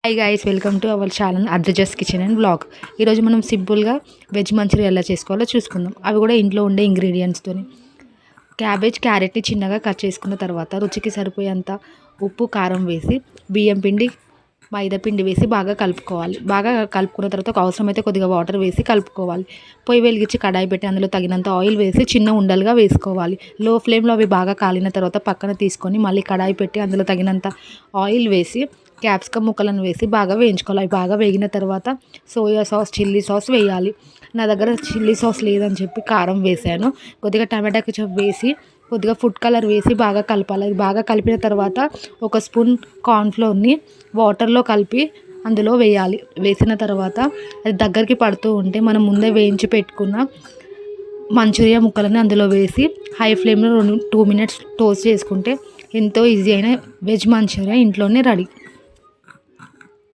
Hi guys, welcome to our channel అద్రజస్ kitchen and blog. ఈరోజు మనం సింపుల్గా వెజ్ మంచూరియా ఎలా చేసుకోవాలో చూసుకుందాం. అవి కూడా ఇంట్లో ఉండే ఇంగ్రీడియంట్స్తో. క్యారెట్ని చిన్నగా కట్ చేసుకున్న తర్వాత రుచికి సరిపోయేంత ఉప్పు కారం వేసి బియ్యం పిండి మైదా పిండి వేసి బాగా కలుపుకోవాలి. బాగా కలుపుకున్న తర్వాత ఒక అవసరమైతే కొద్దిగా వాటర్ వేసి కలుపుకోవాలి. పొయ్యి వెలిగించి కడాయి పెట్టి అందులో తగినంత ఆయిల్ వేసి చిన్న ఉండలుగా వేసుకోవాలి. లో ఫ్లేమ్లో అవి బాగా కాలిన తర్వాత పక్కన తీసుకొని మళ్ళీ కడాయి పెట్టి అందులో తగినంత ఆయిల్ వేసి క్యాప్సికమ్ ముక్కలను వేసి బాగా వేయించుకోవాలి. అవి బాగా వేగిన తర్వాత సోయా సాస్, చిల్లీ సాస్ వేయాలి. నా దగ్గర చిల్లీ సాస్ లేదని చెప్పి కారం వేసాను. కొద్దిగా టమాటా కెచప్ వేసి కొద్దిగా ఫుడ్ కలర్ వేసి బాగా కలపాలి. అది బాగా కలిపిన తర్వాత ఒక స్పూన్ కార్న్ఫ్లోర్ని వాటర్లో కలిపి అందులో వేయాలి. వేసిన తర్వాత అది దగ్గరికి పడుతూ ఉంటే మనం ముందే వేయించి పెట్టుకున్న మంచూరియా ముక్కలని అందులో వేసి హై ఫ్లేమ్లో 2 minutes టోస్ట్ చేసుకుంటే ఎంతో ఈజీ అయిన వెజ్ మంచూరియా ఇంట్లోనే రెడీ.